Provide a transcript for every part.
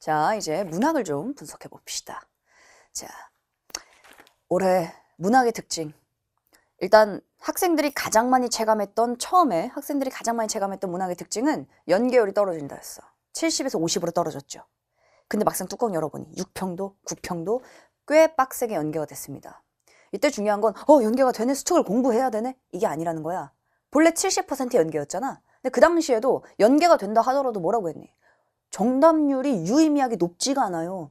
자, 이제 문학을 좀 분석해 봅시다. 자, 올해 문학의 특징. 일단 학생들이 가장 많이 체감했던 문학의 특징은 연계율이 떨어진다 했어. 70에서 50으로 떨어졌죠. 근데 막상 뚜껑 열어보니 6평도, 9평도 꽤 빡세게 연계가 됐습니다. 이때 중요한 건 연계가 되네, 수특을 공부해야 되네, 이게 아니라는 거야. 본래 70% 연계였잖아. 근데 그 당시에도 연계가 된다 하더라도 뭐라고 했니? 정답률이 유의미하게 높지가 않아요.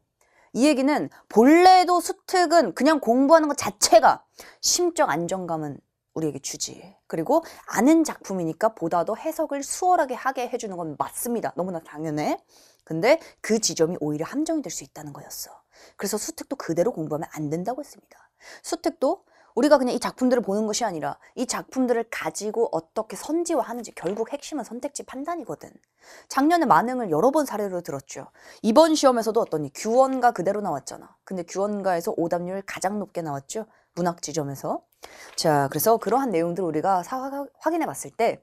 이 얘기는 본래도 수특은 그냥 공부하는 것 자체가 심적 안정감은 우리에게 주지. 그리고 아는 작품이니까 보다 더 해석을 수월하게 하게 해주는 건 맞습니다. 너무나 당연해. 근데 그 지점이 오히려 함정이 될 수 있다는 거였어. 그래서 수특도 그대로 공부하면 안 된다고 했습니다. 수특도 우리가 그냥 이 작품들을 보는 것이 아니라 이 작품들을 가지고 어떻게 선지화하는지, 결국 핵심은 선택지 판단이거든. 작년에 만행을 여러 번 사례로 들었죠. 이번 시험에서도 어떠니? 규원가 그대로 나왔잖아. 근데 규원가에서 오답률 가장 높게 나왔죠. 문학 지점에서. 자, 그래서 그러한 내용들을 우리가 확인해 봤을 때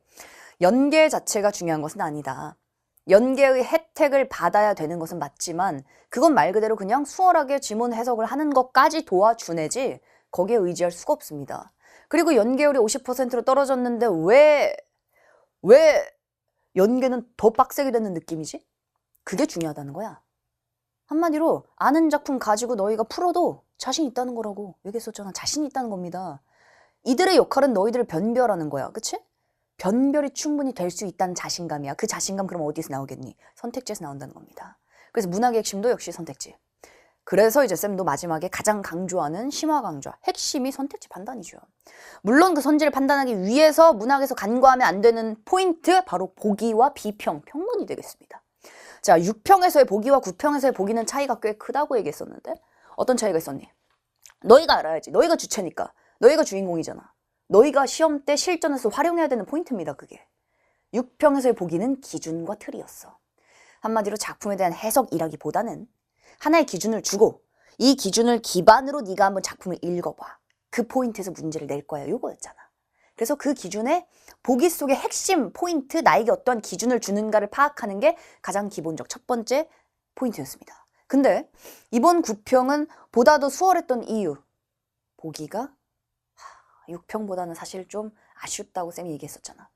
연계 자체가 중요한 것은 아니다. 연계의 혜택을 받아야 되는 것은 맞지만 그건 말 그대로 그냥 수월하게 지문 해석을 하는 것까지 도와주내지 거기에 의지할 수가 없습니다. 그리고 연계율이 50%로 떨어졌는데 왜 연계는 더 빡세게 되는 느낌이지? 그게 중요하다는 거야. 한마디로 아는 작품 가지고 너희가 풀어도 자신 있다는 거라고 얘기했었잖아. 자신 있다는 겁니다. 이들의 역할은 너희들을 변별하는 거야. 그치? 변별이 충분히 될 수 있다는 자신감이야. 그 자신감 그럼 어디서 나오겠니? 선택지에서 나온다는 겁니다. 그래서 문학의 핵심도 역시 선택지. 그래서 이제 쌤도 마지막에 가장 강조하는 심화 강조. 핵심이 선택지 판단이죠. 물론 그 선지를 판단하기 위해서 문학에서 간과하면 안 되는 포인트, 바로 보기와 비평, 평론이 되겠습니다. 자, 6평에서의 보기와 9평에서의 보기는 차이가 꽤 크다고 얘기했었는데 어떤 차이가 있었니? 너희가 알아야지. 너희가 주체니까. 너희가 주인공이잖아. 너희가 시험 때 실전에서 활용해야 되는 포인트입니다. 그게. 6평에서의 보기는 기준과 틀이었어. 한마디로 작품에 대한 해석이라기보다는 하나의 기준을 주고 이 기준을 기반으로 네가 한번 작품을 읽어봐. 그 포인트에서 문제를 낼 거야. 요거였잖아. 그래서 그 기준의 보기 속의 핵심 포인트, 나에게 어떠한 기준을 주는가를 파악하는 게 가장 기본적 첫 번째 포인트였습니다. 근데 이번 9평은 보다 더 수월했던 이유. 보기가 6평보다는 사실 좀 아쉽다고 쌤이 얘기했었잖아.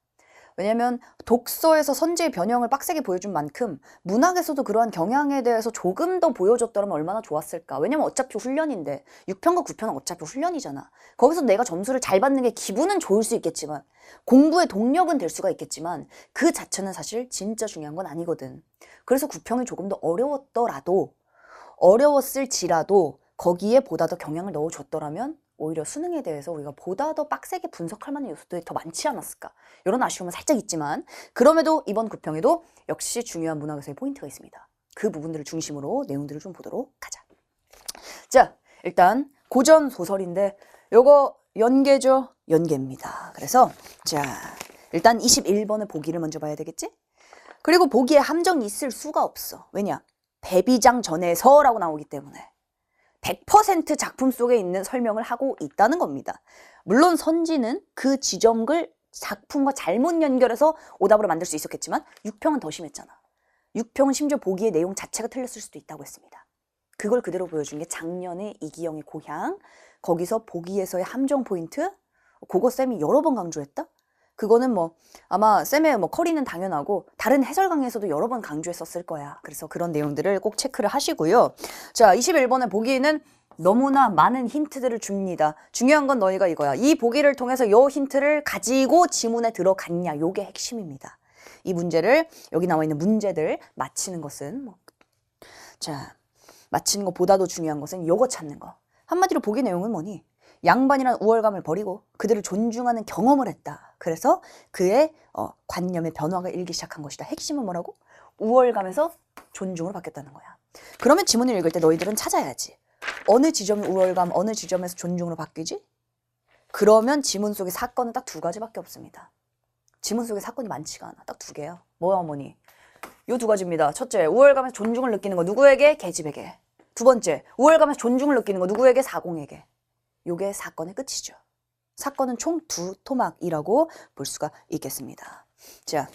왜냐면 독서에서 선지의 변형을 빡세게 보여준 만큼 문학에서도 그러한 경향에 대해서 조금 더 보여줬더라면 얼마나 좋았을까. 왜냐면 어차피 훈련인데 6편과 9편은 어차피 훈련이잖아. 거기서 내가 점수를 잘 받는 게 기분은 좋을 수 있겠지만 공부의 동력은 될 수가 있겠지만 그 자체는 사실 진짜 중요한 건 아니거든. 그래서 9편이 조금 더 어려웠을지라도 거기에 보다 더 경향을 넣어줬더라면 오히려 수능에 대해서 우리가 보다 더 빡세게 분석할 만한 요소들이 더 많지 않았을까. 이런 아쉬움은 살짝 있지만 그럼에도 이번 9평에도 역시 중요한 문학에서의 포인트가 있습니다. 그 부분들을 중심으로 내용들을 좀 보도록 하자. 자, 일단 고전 소설인데 요거 연계죠? 연계입니다. 그래서 자, 일단 21번의 보기를 먼저 봐야 되겠지? 그리고 보기에 함정이 있을 수가 없어. 왜냐? 배비장 전에서라고 나오기 때문에 100% 작품 속에 있는 설명을 하고 있다는 겁니다. 물론 선지는 그 지점을 작품과 잘못 연결해서 오답으로 만들 수 있었겠지만 6평은 더 심했잖아. 6평은 심지어 보기의 내용 자체가 틀렸을 수도 있다고 했습니다. 그걸 그대로 보여준 게 작년의 이기영의 고향, 거기서 보기에서의 함정 포인트, 그거 쌤이 여러 번 강조했다? 그거는 아마 쌤의 커리는 당연하고 다른 해설 강의에서도 여러 번 강조했었을 거야. 그래서 그런 내용들을 꼭 체크를 하시고요. 자, 21번의 보기는 너무나 많은 힌트들을 줍니다. 중요한 건 너희가 이거야. 이 보기를 통해서 이 힌트를 가지고 지문에 들어갔냐. 요게 핵심입니다. 이 문제를, 여기 나와 있는 문제들 맞히는 것은 자, 맞히는 것보다도 중요한 것은 요거 찾는 거. 한마디로 보기 내용은 뭐니? 양반이란 우월감을 버리고 그들을 존중하는 경험을 했다. 그래서 그의 관념의 변화가 일기 시작한 것이다. 핵심은 뭐라고? 우월감에서 존중으로 바뀌었다는 거야. 그러면 지문을 읽을 때 너희들은 찾아야지. 어느 지점이 우월감, 어느 지점에서 존중으로 바뀌지? 그러면 지문 속에 사건은 딱 두 가지밖에 없습니다. 지문 속에 사건이 많지가 않아. 딱 두 개야. 뭐야 뭐니? 요 두 가지입니다. 첫째, 우월감에서 존중을 느끼는 거 누구에게? 계집에게. 두 번째, 우월감에서 존중을 느끼는 거 누구에게? 사공에게. 요게 사건의 끝이죠. 사건은 총 두 토막이라고 볼 수가 있겠습니다. 자,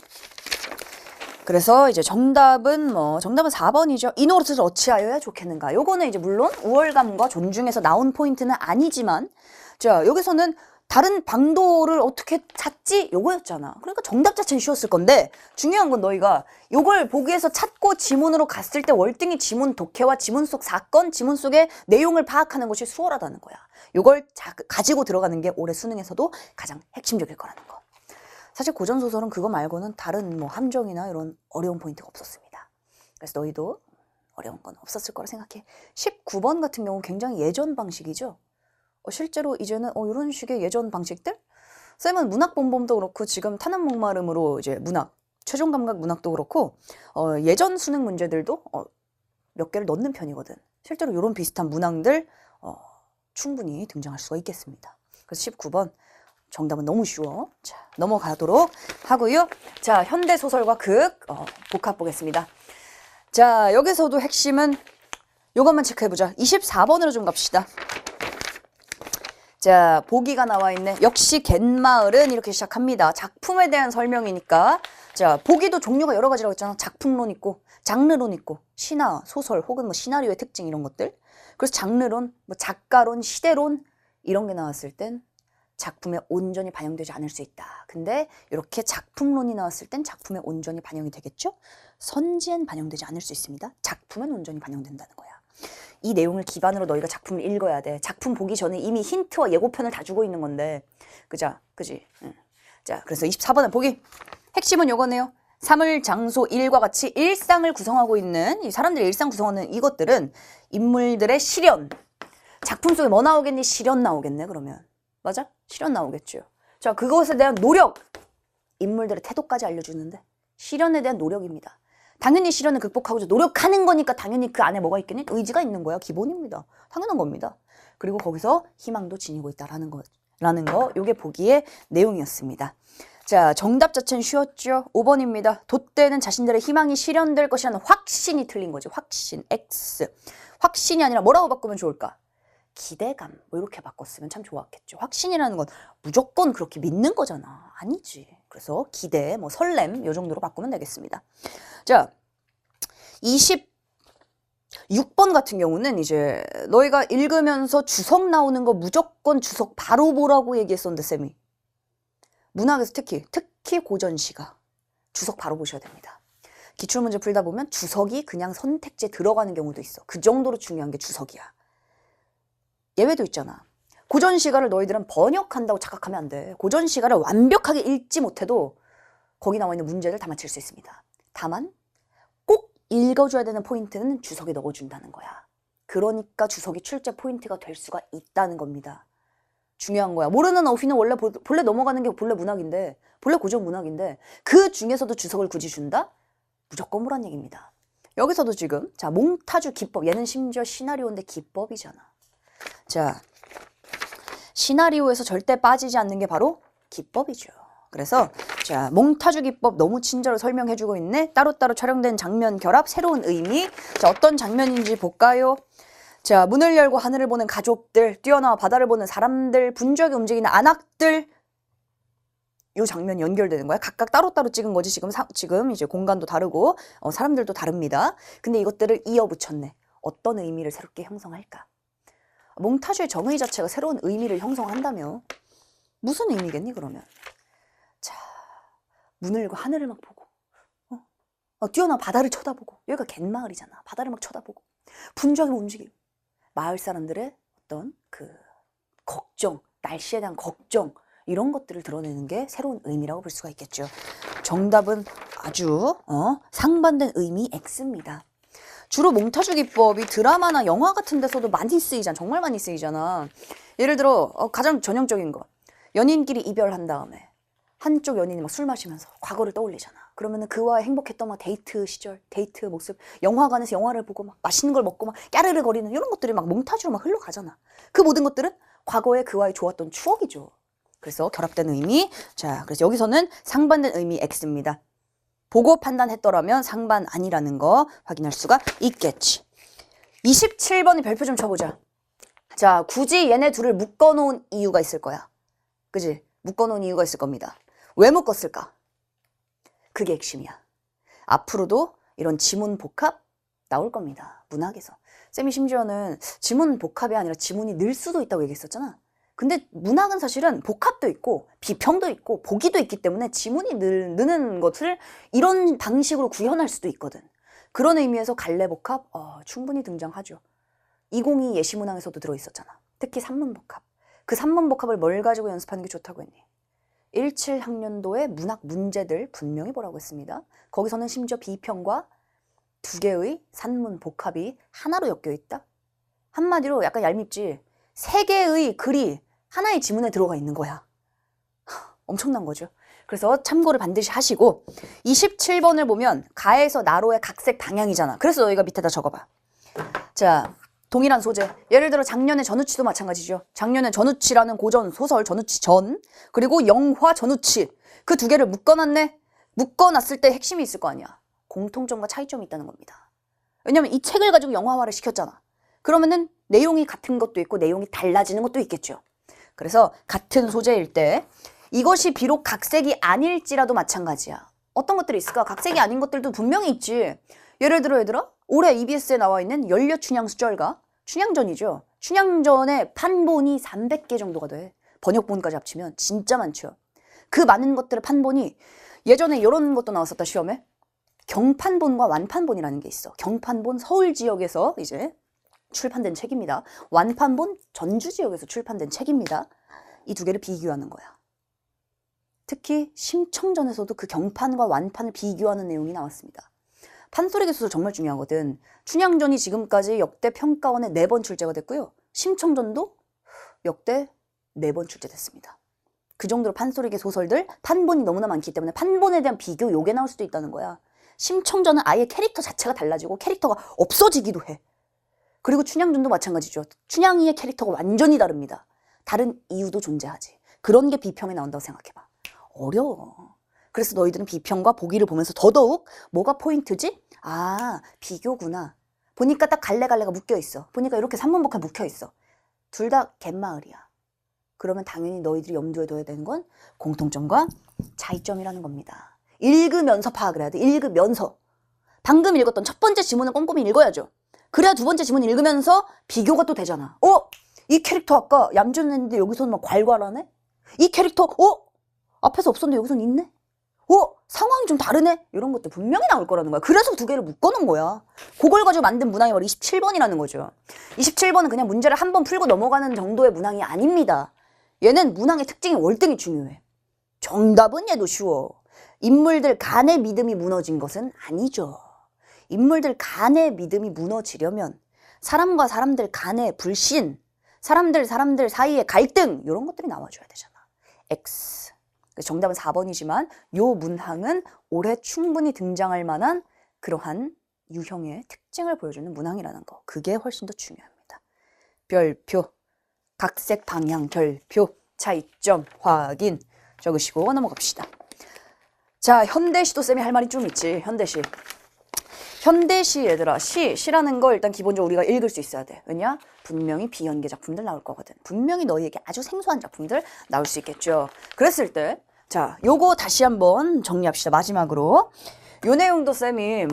그래서 이제 정답은 4번이죠. 이 노릇을 어찌하여야 좋겠는가. 요거는 이제 물론 우월감과 존중에서 나온 포인트는 아니지만, 자, 여기서는 다른 방도를 어떻게 찾지? 요거였잖아. 그러니까 정답 자체는 쉬웠을 건데, 중요한 건 너희가 요걸 보기에서 찾고 지문으로 갔을 때 월등히 지문 독해와 지문 속 사건, 지문 속의 내용을 파악하는 것이 수월하다는 거야. 요걸 가지고 들어가는 게 올해 수능에서도 가장 핵심적일 거라는 거. 사실 고전소설은 그거 말고는 다른 함정이나 이런 어려운 포인트가 없었습니다. 그래서 너희도 어려운 건 없었을 거라 생각해. 19번 같은 경우 굉장히 예전 방식이죠. 실제로 이제는 이런 식의 예전 방식들? 쌤은 문학 본범도 그렇고 지금 타는 목마름으로 이제 문학, 최종 감각 문학도 그렇고 예전 수능 문제들도 몇 개를 넣는 편이거든. 실제로 이런 비슷한 문항들 충분히 등장할 수가 있겠습니다. 그래서 19번 정답은 너무 쉬워. 자, 넘어가도록 하고요. 자, 현대소설과 극 복합 보겠습니다. 자, 여기서도 핵심은 요것만 체크해보자. 24번으로 좀 갑시다. 자, 보기가 나와 있네. 역시 갯마을은 이렇게 시작합니다. 작품에 대한 설명이니까. 자, 보기도 종류가 여러 가지라고 했잖아. 작품론 있고, 장르론 있고, 신화, 소설 혹은 시나리오의 특징 이런 것들. 그래서 장르론, 작가론, 시대론 이런 게 나왔을 땐 작품에 온전히 반영되지 않을 수 있다. 근데 이렇게 작품론이 나왔을 땐 작품에 온전히 반영이 되겠죠? 선지엔 반영되지 않을 수 있습니다. 작품엔 온전히 반영된다는 거야. 이 내용을 기반으로 너희가 작품을 읽어야 돼. 작품 보기 전에 이미 힌트와 예고편을 다 주고 있는 건데. 그지? 응. 자, 그래서 24번은 보기. 핵심은 요거네요. 사물, 장소, 일과 같이 일상을 구성하고 있는 이 사람들의 일상 구성하는 이것들은 인물들의 실현. 작품 속에 뭐 나오겠니? 실현 나오겠네, 그러면. 맞아? 실현 나오겠죠. 자, 그것에 대한 노력. 인물들의 태도까지 알려주는데 실현에 대한 노력입니다. 당연히 실현을 극복하고자 노력하는 거니까 당연히 그 안에 뭐가 있겠니? 의지가 있는 거야. 기본입니다. 당연한 겁니다. 그리고 거기서 희망도 지니고 있다라는 거. 요게 보기의 내용이었습니다. 자, 정답 자체는 쉬웠죠. 5번입니다. 돛대는 자신들의 희망이 실현될 것이라는 확신이 틀린 거지. 확신, X. 확신이 아니라 뭐라고 바꾸면 좋을까? 기대감, 이렇게 바꿨으면 참 좋았겠죠. 확신이라는 건 무조건 그렇게 믿는 거잖아. 아니지. 그래서 기대, 설렘, 요 정도로 바꾸면 되겠습니다. 자, 26번 같은 경우는 이제 너희가 읽으면서 주석 나오는 거 무조건 주석 바로 보라고 얘기했었는데, 쌤이. 문학에서 특히 고전시가 주석 바로 보셔야 됩니다. 기출문제 풀다 보면 주석이 그냥 선택지에 들어가는 경우도 있어. 그 정도로 중요한 게 주석이야. 예외도 있잖아. 고전시가를 너희들은 번역한다고 착각하면 안 돼. 고전시가를 완벽하게 읽지 못해도 거기 나와 있는 문제를 다 맞힐 수 있습니다. 다만 꼭 읽어줘야 되는 포인트는 주석에 넣어준다는 거야. 그러니까 주석이 출제 포인트가 될 수가 있다는 겁니다. 중요한 거야. 모르는 어휘는 원래 본래 넘어가는 게 본래 문학인데, 본래 고전 문학인데 그 중에서도 주석을 굳이 준다? 무조건 무란 얘기입니다. 여기서도 지금 자, 몽타주 기법. 얘는 심지어 시나리오인데 기법이잖아. 자, 시나리오에서 절대 빠지지 않는 게 바로 기법이죠. 그래서 자, 몽타주 기법 너무 친절히 설명해주고 있네. 따로따로 촬영된 장면 결합, 새로운 의미. 자, 어떤 장면인지 볼까요? 자, 문을 열고 하늘을 보는 가족들, 뛰어나와 바다를 보는 사람들, 분주하게 움직이는 안악들. 요 장면 연결되는 거야. 각각 따로따로 찍은 거지. 지금 이제 공간도 다르고 사람들도 다릅니다. 근데 이것들을 이어붙였네. 어떤 의미를 새롭게 형성할까? 몽타주의 정의 자체가 새로운 의미를 형성한다며. 무슨 의미겠니 그러면? 자, 문을 열고 하늘을 막 보고 뛰어나 바다를 쳐다보고. 여기가 갯마을이잖아. 바다를 막 쳐다보고 분주하게 움직이고 마을 사람들의 어떤 그 걱정, 날씨에 대한 걱정 이런 것들을 드러내는 게 새로운 의미라고 볼 수가 있겠죠. 정답은 아주 상반된 의미 X입니다. 주로 몽타주 기법이 드라마나 영화 같은 데서도 많이 쓰이잖아. 정말 많이 쓰이잖아. 예를 들어 가장 전형적인 거. 연인끼리 이별한 다음에 한쪽 연인이 막 술 마시면서 과거를 떠올리잖아. 그러면은 그와 행복했던 막 데이트 시절, 데이트 모습, 영화관에서 영화를 보고 막 맛있는 걸 먹고 막 까르르 거리는 이런 것들이 막 몽타주로 막 흘러가잖아. 그 모든 것들은 과거에 그와의 좋았던 추억이죠. 그래서 결합된 의미. 자, 그래서 여기서는 상반된 의미 X입니다. 보고 판단했더라면 상반 아니라는 거 확인할 수가 있겠지. 27번의 별표 좀 쳐보자. 자, 굳이 얘네 둘을 묶어놓은 이유가 있을 거야. 그지? 묶어놓은 이유가 있을 겁니다. 왜 묶었을까? 그게 핵심이야. 앞으로도 이런 지문 복합 나올 겁니다. 문학에서. 쌤이 심지어는 지문 복합이 아니라 지문이 늘 수도 있다고 얘기했었잖아. 근데 문학은 사실은 복합도 있고 비평도 있고 보기도 있기 때문에 지문이 느는 것을 이런 방식으로 구현할 수도 있거든. 그런 의미에서 갈래복합 충분히 등장하죠. 202 예시문항에서도 들어있었잖아. 특히 산문복합. 그 산문복합을 뭘 가지고 연습하는 게 좋다고 했니? 17학년도의 문학 문제들 분명히 보라고 했습니다. 거기서는 심지어 비평과 2개의 산문복합이 하나로 엮여 있다. 한마디로 약간 얄밉지. 3개의 글이 하나의 지문에 들어가 있는 거야. 엄청난 거죠. 그래서 참고를 반드시 하시고 27번을 보면 가에서 나로의 각색 방향이잖아. 그래서 너희가 밑에다 적어봐. 자, 동일한 소재. 예를 들어 작년의 전우치도 마찬가지죠. 작년에 전우치라는 고전 소설 전우치 전 그리고 영화 전우치 그 2개를 묶어놨네. 묶어놨을 때 핵심이 있을 거 아니야. 공통점과 차이점이 있다는 겁니다. 왜냐면 이 책을 가지고 영화화를 시켰잖아. 그러면은 내용이 같은 것도 있고 내용이 달라지는 것도 있겠죠. 그래서 같은 소재일 때 이것이 비록 각색이 아닐지라도 마찬가지야. 어떤 것들이 있을까? 각색이 아닌 것들도 분명히 있지. 예를 들어 얘들아 올해 EBS에 나와 있는 연려춘향수절가 춘향전이죠. 춘향전의 판본이 300개 정도가 돼. 번역본까지 합치면 진짜 많죠. 그 많은 것들의 판본이 예전에 이런 것도 나왔었다 시험에. 경판본과 완판본이라는 게 있어. 경판본 서울 지역에서 이제 출판된 책입니다. 완판본 전주 지역에서 출판된 책입니다. 이 2개를 비교하는 거야. 특히 심청전에서도 그 경판과 완판을 비교하는 내용이 나왔습니다. 판소리 개수도 정말 중요하거든. 춘향전이 지금까지 역대 평가원에 4번 출제가 됐고요. 심청전도 역대 4번 출제됐습니다. 그 정도로 판소리계 소설들 판본이 너무나 많기 때문에 판본에 대한 비교 요게 나올 수도 있다는 거야. 심청전은 아예 캐릭터 자체가 달라지고 캐릭터가 없어지기도 해. 그리고 춘향전도 마찬가지죠. 춘향이의 캐릭터가 완전히 다릅니다. 다른 이유도 존재하지. 그런 게 비평에 나온다고 생각해봐. 어려워. 그래서 너희들은 비평과 보기를 보면서 더더욱 뭐가 포인트지? 아, 비교구나. 보니까 딱 갈래갈래가 묶여있어. 보니까 이렇게 산문복합 묶여있어. 둘 다 갯마을이야. 그러면 당연히 너희들이 염두에 둬야 되는 건 공통점과 차이점이라는 겁니다. 읽으면서 파악을 해야 돼. 읽으면서. 방금 읽었던 첫 번째 지문을 꼼꼼히 읽어야죠. 그래야 2번째 지문 읽으면서 비교가 또 되잖아. 이 캐릭터 아까 얌전했는데 여기서는 막 괄괄하네? 이 캐릭터 앞에서 없었는데 여기서는 있네? 상황이 좀 다르네? 이런 것도 분명히 나올 거라는 거야. 그래서 2개를 묶어놓은 거야. 그걸 가지고 만든 문항이 바로 27번이라는 거죠. 27번은 그냥 문제를 한 번 풀고 넘어가는 정도의 문항이 아닙니다. 얘는 문항의 특징이 월등히 중요해. 정답은 얘도 쉬워. 인물들 간의 믿음이 무너진 것은 아니죠. 인물들 간의 믿음이 무너지려면 사람과 사람들 간의 불신, 사람들 사이의 갈등 이런 것들이 나와줘야 되잖아. X. 정답은 4번이지만 요 문항은 올해 충분히 등장할 만한 그러한 유형의 특징을 보여주는 문항이라는 거. 그게 훨씬 더 중요합니다. 별표, 각색 방향 별표, 차이점 확인 적으시고 넘어갑시다. 자, 현대시도 쌤이 할 말이 좀 있지. 현대시. 현대시 얘들아. 시라는 거 일단 기본적으로 우리가 읽을 수 있어야 돼. 왜냐? 분명히 비연계 작품들 나올 거거든. 분명히 너희에게 아주 생소한 작품들 나올 수 있겠죠. 그랬을 때 자, 요거 다시 한번 정리합시다. 마지막으로. 요 내용도 쌤이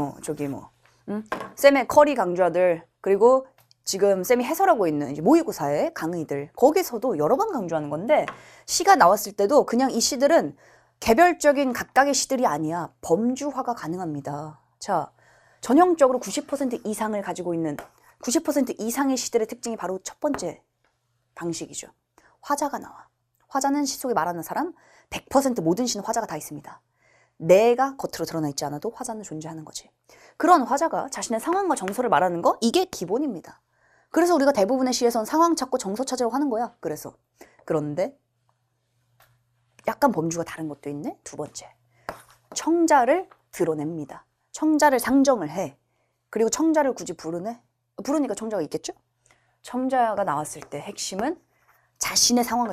쌤의 커리 강좌들 그리고 지금 쌤이 해설하고 있는 이제 모의고사의 강의들 거기서도 여러 번 강조하는 건데 시가 나왔을 때도 그냥 이 시들은 개별적인 각각의 시들이 아니야. 범주화가 가능합니다. 자, 전형적으로 90% 이상을 가지고 있는 90% 이상의 시들의 특징이 바로 첫 번째 방식이죠. 화자가 나와. 화자는 시 속에 말하는 사람 100% 모든 시는 화자가 다 있습니다. 내가 겉으로 드러나 있지 않아도 화자는 존재하는 거지. 그런 화자가 자신의 상황과 정서를 말하는 거 이게 기본입니다. 그래서 우리가 대부분의 시에선 상황 찾고 정서 찾으려고 하는 거야. 그런데 약간 범주가 다른 것도 있네. 2번째. 청자를 드러냅니다. 청자를 상정을 해. 그리고 청자를 굳이 부르니까 청자가 있겠죠? 청자가 나왔을 때 핵심은 자신의 상황을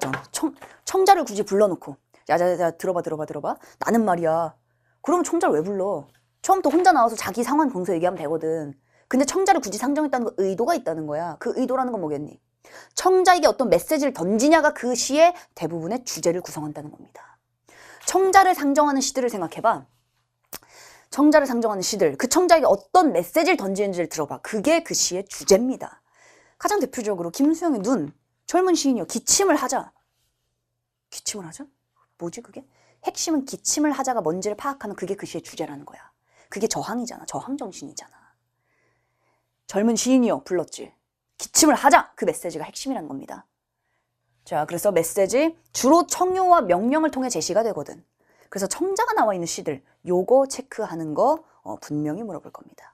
청자를 굳이 불러놓고 야, 들어봐. 나는 말이야. 그럼 청자를 왜 불러? 처음부터 혼자 나와서 자기 상황 정서 얘기하면 되거든. 근데 청자를 굳이 상정했다는 건 의도가 있다는 거야. 그 의도라는 건 뭐겠니? 청자에게 어떤 메시지를 던지냐가 그 시의 대부분의 주제를 구성한다는 겁니다. 청자를 상정하는 시들을 생각해봐. 청자를 상징하는 시들, 그 청자에게 어떤 메시지를 던지는지를 들어봐. 그게 그 시의 주제입니다. 가장 대표적으로 김수영의 눈, 젊은 시인이요. 기침을 하자. 기침을 하자? 뭐지 그게? 핵심은 기침을 하자가 뭔지를 파악하면 그게 그 시의 주제라는 거야. 그게 저항이잖아. 저항정신이잖아. 젊은 시인이요 불렀지. 기침을 하자! 그 메시지가 핵심이라는 겁니다. 자, 그래서 메시지 주로 청요와 명령을 통해 제시가 되거든. 그래서 청자가 나와 있는 시들 요거 체크하는 거 분명히 물어볼 겁니다.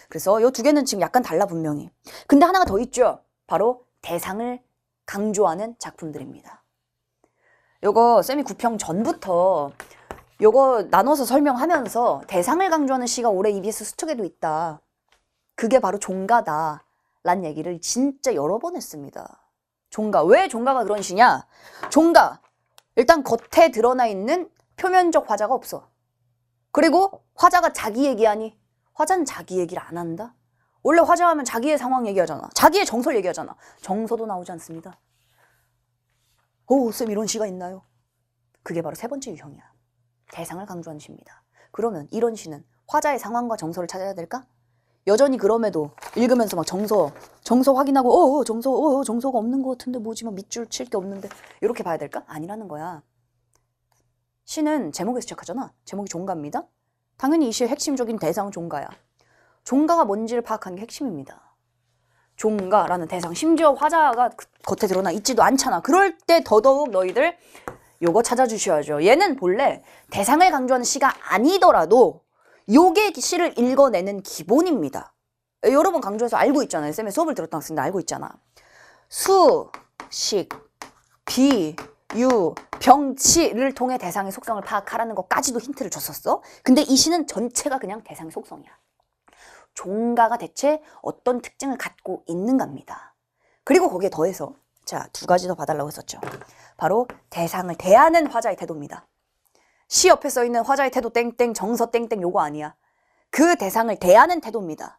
그래서 요 두 개는 지금 약간 달라 분명히. 근데 하나가 더 있죠. 바로 대상을 강조하는 작품들입니다. 요거 쌤이 구평 전부터 요거 나눠서 설명하면서 대상을 강조하는 시가 올해 EBS 수특에도 있다. 그게 바로 종가다 라는 얘기를 진짜 여러 번 했습니다. 종가. 왜 종가가 그런 시냐? 종가. 일단 겉에 드러나 있는 표면적 화자가 없어. 그리고 화자가 자기 얘기하니? 화자는 자기 얘기를 안 한다? 원래 화자하면 자기의 상황 얘기하잖아. 자기의 정서를 얘기하잖아. 정서도 나오지 않습니다. 오, 쌤 이런 시가 있나요? 그게 바로 세 번째 유형이야. 대상을 강조하는 시입니다. 그러면 이런 시는 화자의 상황과 정서를 찾아야 될까? 여전히 그럼에도 읽으면서 막 정서 확인하고 정서가 없는 것 같은데 뭐지 막 밑줄 칠 게 없는데 이렇게 봐야 될까? 아니라는 거야. 시는 제목에서 시작하잖아. 제목이 종가입니다. 당연히 이 시의 핵심적인 대상은 종가야. 종가가 뭔지를 파악하는 게 핵심입니다. 종가라는 대상, 심지어 화자가 겉에 드러나 있지도 않잖아. 그럴 때 더더욱 너희들 요거 찾아주셔야죠. 얘는 본래 대상을 강조하는 시가 아니더라도 요게 시를 읽어내는 기본입니다. 여러 번 강조해서 알고 있잖아요. 쌤의 수업을 들었던 학생들 알고 있잖아. 수, 식, 비, 유, 병치를 통해 대상의 속성을 파악하라는 것까지도 힌트를 줬었어. 근데 이 시는 전체가 그냥 대상의 속성이야. 종가가 대체 어떤 특징을 갖고 있는가입니다. 그리고 거기에 더해서 자, 두 가지 더 봐달라고 했었죠. 바로 대상을 대하는 화자의 태도입니다. 시 옆에 써있는 화자의 태도 땡땡 정서 땡땡 요거 아니야. 그 대상을 대하는 태도입니다.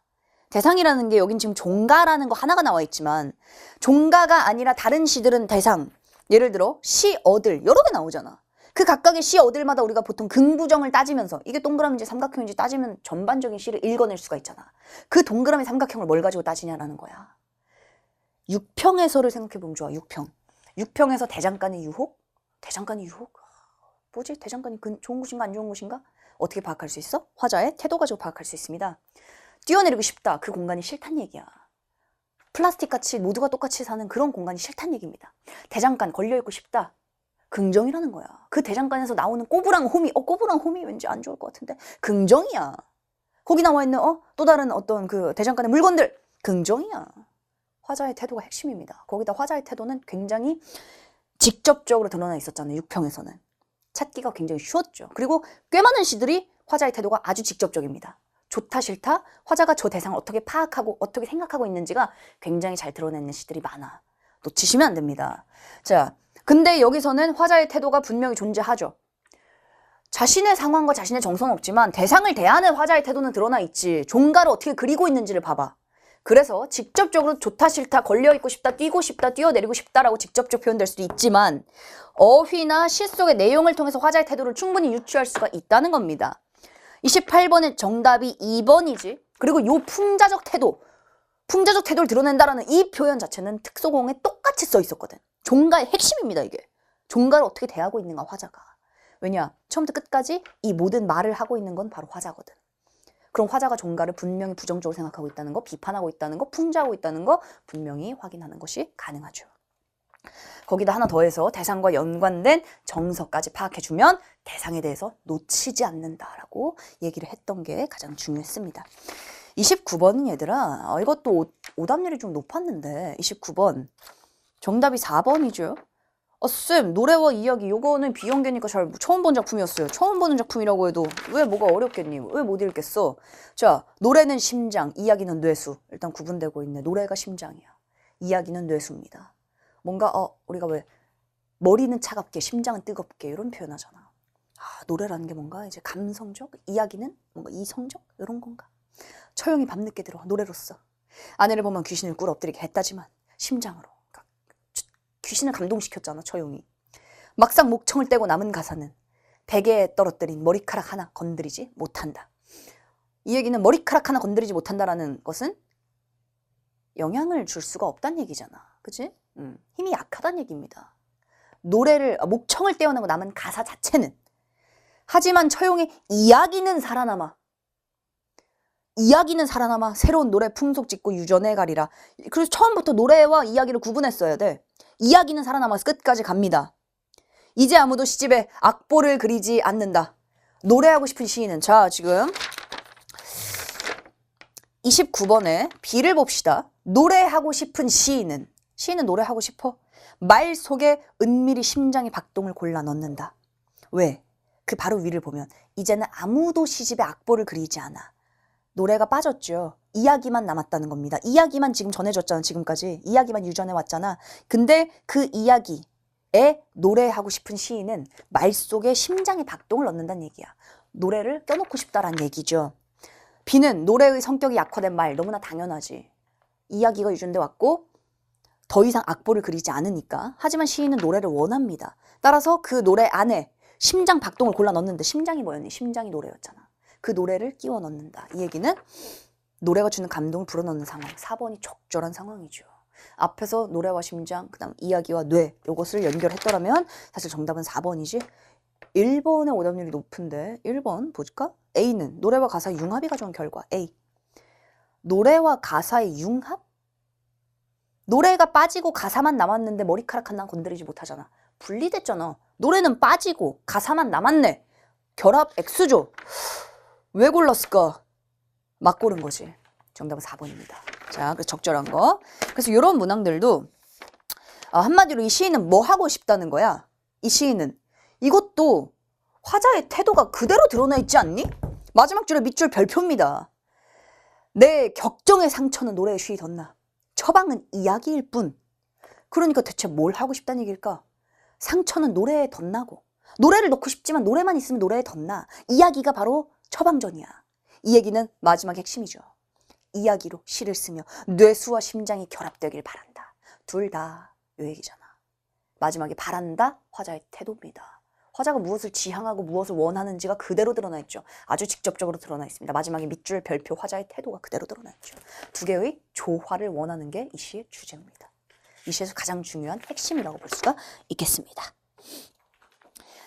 대상이라는 게 여긴 지금 종가라는 거 하나가 나와 있지만 종가가 아니라 다른 시들은 대상, 예를 들어 시어들 여러 개 나오잖아. 그 각각의 시어들마다 우리가 보통 긍부정을 따지면서 이게 동그라미인지 삼각형인지 따지면 전반적인 시를 읽어낼 수가 있잖아. 그 동그라미 삼각형을 뭘 가지고 따지냐라는 거야. 육평에서를 생각해보면 좋아. 육평에서 대장간의 유혹? 대장간의 유혹? 뭐지? 대장간이 좋은 곳인가 안 좋은 곳인가? 어떻게 파악할 수 있어? 화자의 태도 가지고 파악할 수 있습니다. 뛰어내리고 싶다. 그 공간이 싫단 얘기야. 플라스틱같이 모두가 똑같이 사는 그런 공간이 싫단 얘기입니다. 대장간 걸려있고 싶다. 긍정이라는 거야. 그 대장간에서 나오는 꼬부랑 호미. 꼬부랑 호미 왠지 안 좋을 것 같은데. 긍정이야. 거기 나와 있는 또 다른 어떤 그 대장간의 물건들. 긍정이야. 화자의 태도가 핵심입니다. 거기다 화자의 태도는 굉장히 직접적으로 드러나 있었잖아요. 육평에서는. 찾기가 굉장히 쉬웠죠. 그리고 꽤 많은 시들이 화자의 태도가 아주 직접적입니다. 좋다 싫다 화자가 저 대상을 어떻게 파악하고 어떻게 생각하고 있는지가 굉장히 잘 드러내는 시들이 많아. 놓치시면 안 됩니다. 자, 근데 여기서는 화자의 태도가 분명히 존재하죠. 자신의 상황과 자신의 정서는 없지만 대상을 대하는 화자의 태도는 드러나 있지. 종가를 어떻게 그리고 있는지를 봐봐. 그래서 직접적으로 좋다 싫다 걸려있고 싶다 뛰고 싶다 뛰어내리고 싶다라고 직접적 표현될 수도 있지만 어휘나 시 속의 내용을 통해서 화자의 태도를 충분히 유추할 수가 있다는 겁니다. 28번의 정답이 2번이지. 그리고 요 풍자적 태도를 드러낸다라는 이 표현 자체는 특소공에 똑같이 써 있었거든. 종가의 핵심입니다. 이게. 종가를 어떻게 대하고 있는가 화자가. 왜냐? 처음부터 끝까지 이 모든 말을 하고 있는 건 바로 화자거든. 그럼 화자가 종가를 분명히 부정적으로 생각하고 있다는 거, 비판하고 있다는 거, 풍자하고 있다는 거 분명히 확인하는 것이 가능하죠. 거기다 하나 더해서 대상과 연관된 정서까지 파악해주면 대상에 대해서 놓치지 않는다라고 얘기를 했던 게 가장 중요했습니다. 29번은 얘들아, 이것도 오답률이 좀 높았는데 29번 정답이 4번이죠. 쌤, 노래와 이야기 요거는 비연계니까 잘 처음 본 작품이었어요. 처음 보는 작품이라고 해도 왜 뭐가 어렵겠니? 왜 못 읽겠어? 자, 노래는 심장, 이야기는 뇌수. 일단 구분되고 있네. 노래가 심장이야. 이야기는 뇌수입니다. 뭔가 우리가 왜 머리는 차갑게 심장은 뜨겁게 이런 표현하잖아. 노래라는 게 뭔가 이제 감성적, 이야기는 뭔가 이성적 이런 건가? 처형이 밤늦게 들어와 노래로서 아내를 보면 귀신을 꿇어 엎드리게 했다지만 심장으로 귀신을 감동시켰잖아. 처용이. 막상 목청을 떼고 남은 가사는 베개에 떨어뜨린 머리카락 하나 건드리지 못한다. 이 얘기는 머리카락 하나 건드리지 못한다라는 것은 영향을 줄 수가 없다는 얘기잖아. 그치? 힘이 약하다는 얘기입니다. 노래를 목청을 떼어내고 남은 가사 자체는 하지만 처용의 이야기는 살아남아. 이야기는 살아남아 새로운 노래 풍속 짓고 유전해 가리라. 그래서 처음부터 노래와 이야기를 구분했어야 돼. 이야기는 살아남아서 끝까지 갑니다. 이제 아무도 시집에 악보를 그리지 않는다. 노래하고 싶은 시인은 자 지금 29번에 B를 봅시다. 노래하고 싶은 시인은 노래하고 싶어? 말 속에 은밀히 심장의 박동을 골라 넣는다. 왜? 그 바로 위를 보면 이제는 아무도 시집에 악보를 그리지 않아. 노래가 빠졌죠. 이야기만 남았다는 겁니다. 이야기만 지금 전해줬잖아. 지금까지 이야기만 유전해 왔잖아. 근데 그 이야기에 노래하고 싶은 시인은 말 속에 심장의 박동을 넣는다는 얘기야. 노래를 껴놓고 싶다라는 얘기죠. B는 노래의 성격이 약화된 말. 너무나 당연하지. 이야기가 유전돼 왔고 더 이상 악보를 그리지 않으니까. 하지만 시인은 노래를 원합니다. 따라서 그 노래 안에 심장 박동을 골라 넣는데 심장이 뭐였니? 심장이 노래였잖아. 그 노래를 끼워 넣는다. 이 얘기는 노래가 주는 감동을 불어넣는 상황. 4번이 적절한 상황이죠. 앞에서 노래와 심장, 그 다음 이야기와 뇌 이것을 연결했더라면 사실 정답은 4번이지. 1번의 오답률이 높은데 1번 볼까? A는 노래와 가사의 융합이 가져온 결과. A. 노래와 가사의 융합? 노래가 빠지고 가사만 남았는데 머리카락 하나 건드리지 못하잖아. 분리됐잖아. 노래는 빠지고 가사만 남았네. 결합 X죠. 왜 골랐을까? 막 고른 거지. 정답은 4번입니다. 자, 그래서 적절한 거. 그래서 이런 문항들도 한마디로 이 시인은 뭐 하고 싶다는 거야? 이 시인은 이것도 화자의 태도가 그대로 드러나 있지 않니? 마지막 줄에 밑줄 별표입니다. 내 격정의 상처는 노래에 쉬이 덧나. 처방은 이야기일 뿐. 그러니까 대체 뭘 하고 싶다는 얘기일까? 상처는 노래에 덧나고 노래를 넣고 싶지만 노래만 있으면 노래에 덧나. 이야기가 바로 처방전이야. 이 얘기는 마지막 핵심이죠. 이야기로 시를 쓰며 뇌수와 심장이 결합되길 바란다. 둘 다 요 얘기잖아. 마지막에 바란다 화자의 태도입니다. 화자가 무엇을 지향하고 무엇을 원하는지가 그대로 드러나 있죠. 아주 직접적으로 드러나 있습니다. 마지막에 밑줄 별표 화자의 태도가 그대로 드러나 있죠. 두 개의 조화를 원하는 게 이 시의 주제입니다. 이 시에서 가장 중요한 핵심이라고 볼 수가 있겠습니다.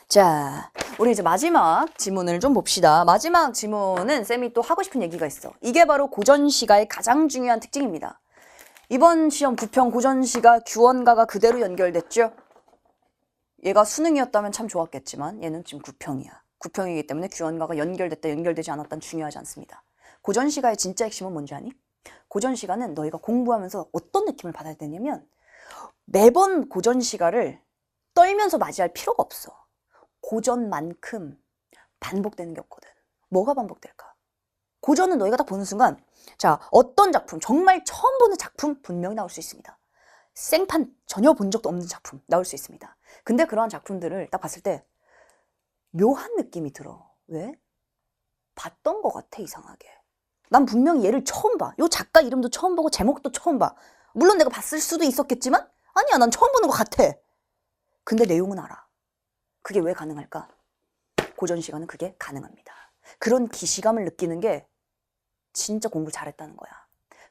자, 우리 이제 마지막 지문을 좀 봅시다. 마지막 지문은 쌤이 또 하고 싶은 얘기가 있어. 이게 바로 고전시가의 가장 중요한 특징입니다. 이번 시험 부평 고전시가 규원가가 그대로 연결됐죠. 얘가 수능이었다면 참 좋았겠지만 얘는 지금 구평이야. 구평이기 때문에 규원가가 연결됐다 연결되지 않았다는 중요하지 않습니다. 고전시가의 진짜 핵심은 뭔지 아니? 고전시가는 너희가 공부하면서 어떤 느낌을 받아야 되냐면 매번 고전시가를 떨면서 맞이할 필요가 없어. 고전만큼 반복되는 게 없거든. 뭐가 반복될까? 고전은 너희가 딱 보는 순간 자, 어떤 작품, 정말 처음 보는 작품 분명히 나올 수 있습니다. 생판 전혀 본 적도 없는 작품 나올 수 있습니다. 근데 그러한 작품들을 딱 봤을 때 묘한 느낌이 들어. 왜? 봤던 것 같아, 이상하게. 난 분명히 얘를 처음 봐. 요 작가 이름도 처음 보고 제목도 처음 봐. 물론 내가 봤을 수도 있었겠지만 아니야, 난 처음 보는 것 같아. 근데 내용은 알아. 그게 왜 가능할까? 고전시가는 그게 가능합니다. 그런 기시감을 느끼는 게 진짜 공부 잘했다는 거야.